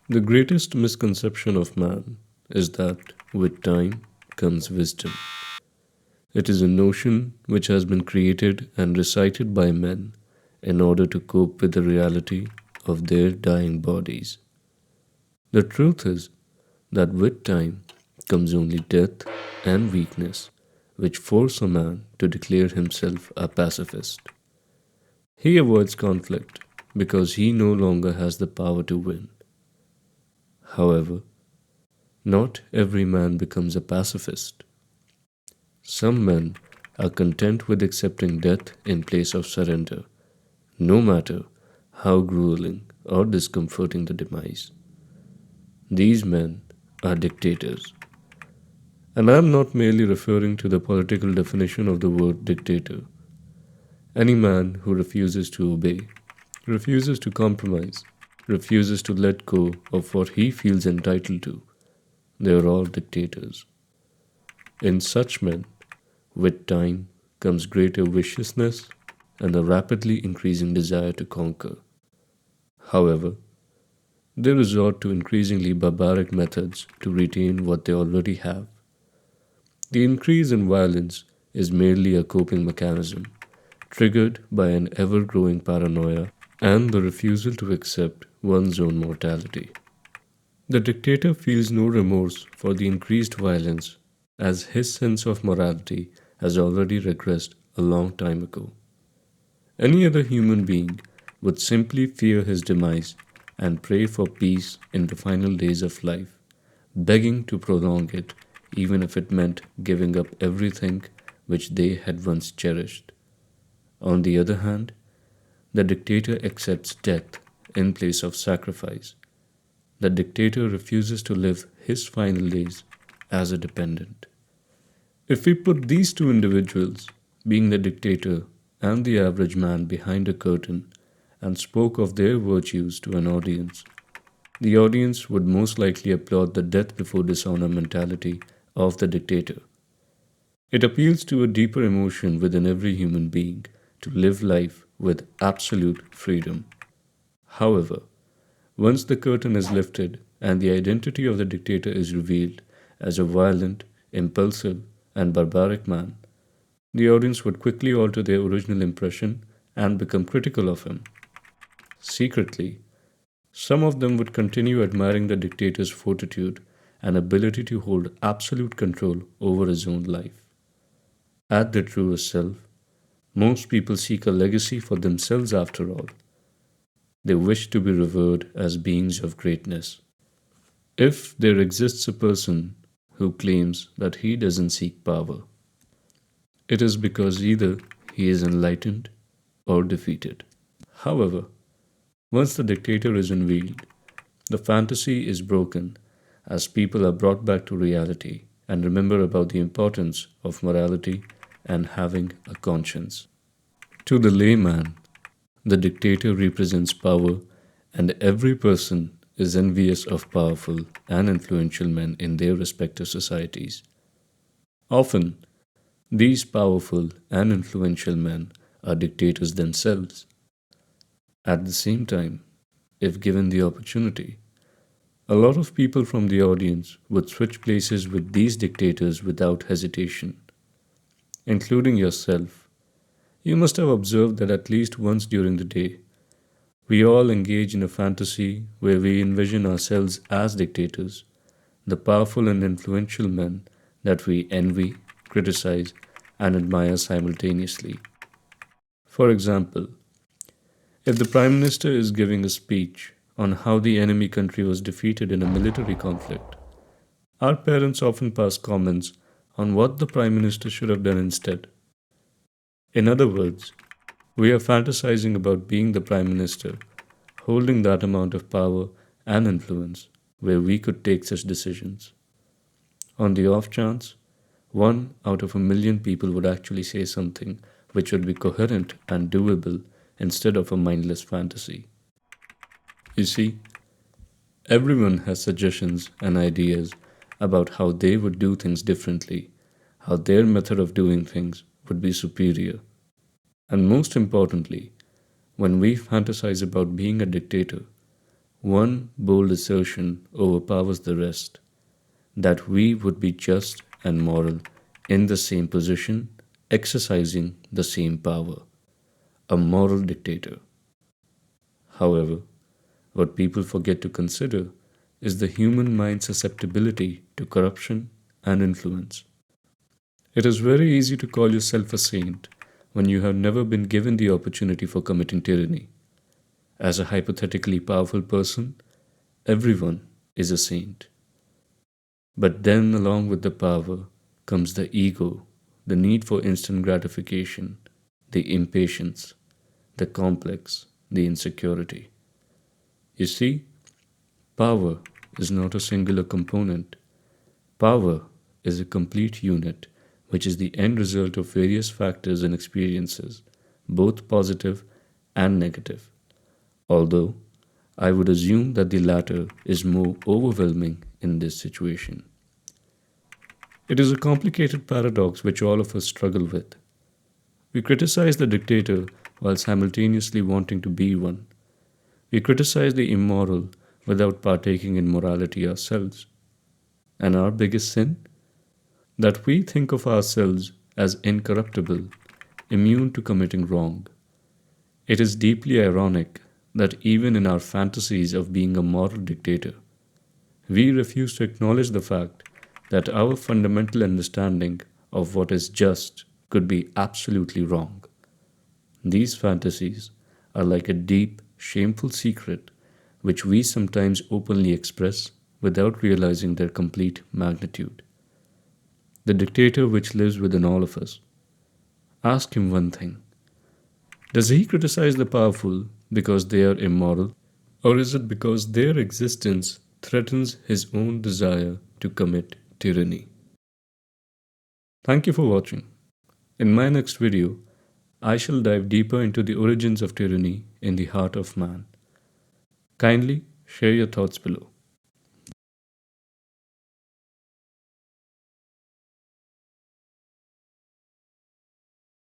The greatest misconception of man is that with time comes wisdom. It is a notion which has been created and recited by men in order to cope with the reality of their dying bodies. The truth is that with time comes only death and weakness, which force a man to declare himself a pacifist. He avoids conflict because he no longer has the power to win. However, not every man becomes a pacifist. Some men are content with accepting death in place of surrender, no matter how grueling or discomforting the demise. These men are dictators. And I am not merely referring to the political definition of the word dictator. Any man who refuses to obey, refuses to compromise, refuses to let go of what he feels entitled to, they are all dictators. In such men, with time comes greater viciousness and a rapidly increasing desire to conquer. However, they resort to increasingly barbaric methods to retain what they already have. The increase in violence is merely a coping mechanism, triggered by an ever growing paranoia and the refusal to accept one's own mortality. The dictator feels no remorse for the increased violence, as his sense of morality has already regressed a long time ago. Any other human being would simply fear his demise and pray for peace in the final days of life, begging to prolong it even if it meant giving up everything which they had once cherished. On the other hand, the dictator accepts death in place of sacrifice. The dictator refuses to live his final days as a dependent. If we put these two individuals, being the dictator and the average man, behind a curtain and spoke of their virtues to an audience, the audience would most likely applaud the death before dishonor mentality of the dictator. It appeals to a deeper emotion within every human being to live life with absolute freedom. However, once the curtain is lifted and the identity of the dictator is revealed as a violent, impulsive, and barbaric man, the audience would quickly alter their original impression and become critical of him. Secretly, some of them would continue admiring the dictator's fortitude and ability to hold absolute control over his own life. At their truest self, most people seek a legacy for themselves after all. They wish to be revered as beings of greatness. If there exists a person who claims that he doesn't seek power, it is because either he is enlightened or defeated. However, once the dictator is unveiled, the fantasy is broken as people are brought back to reality and remember about the importance of morality and having a conscience. To the layman, the dictator represents power, and every person is envious of powerful and influential men in their respective societies. Often, these powerful and influential men are dictators themselves. At the same time, if given the opportunity, a lot of people from the audience would switch places with these dictators without hesitation, including yourself. You must have observed that at least once during the day, we all engage in a fantasy where we envision ourselves as dictators, the powerful and influential men that we envy, criticize, and admire simultaneously. For example, if the Prime Minister is giving a speech on how the enemy country was defeated in a military conflict, our parents often pass comments on what the Prime Minister should have done instead. In other words, we are fantasizing about being the Prime Minister, holding that amount of power and influence where we could take such decisions. On the off chance, one out of a million people would actually say something which would be coherent and doable instead of a mindless fantasy. You see, everyone has suggestions and ideas about how they would do things differently, how their method of doing things would be superior. And most importantly, when we fantasize about being a dictator, One bold assertion overpowers the rest, that we would be just and moral in the same position, exercising the same power, a moral dictator. However, what people forget to consider is the human mind's susceptibility to corruption and influence. It is very easy to call yourself a saint when you have never been given the opportunity for committing tyranny. As a hypothetically powerful person, everyone is a saint. But then, along with the power, comes the ego, the need for instant gratification, the impatience, the complex, the insecurity. You see, power is not a singular component. Power is a complete unit, which is the end result of various factors and experiences, both positive and negative. Although, I would assume that the latter is more overwhelming in this situation. It is a complicated paradox which all of us struggle with. We criticize the dictator while simultaneously wanting to be one. We criticize the immoral without partaking in morality ourselves. And our biggest sin? That we think of ourselves as incorruptible, immune to committing wrong. It is deeply ironic that even in our fantasies of being a moral dictator, we refuse to acknowledge the fact that our fundamental understanding of what is just could be absolutely wrong. These fantasies are like a deep, shameful secret which we sometimes openly express without realizing their complete magnitude. The dictator which lives within all of us. Ask him one thing. Does he criticize the powerful because they are immoral, or is it because their existence threatens his own desire to commit tyranny? Thank you for watching. In my next video, I shall dive deeper into the origins of tyranny in the heart of man. Kindly share your thoughts below.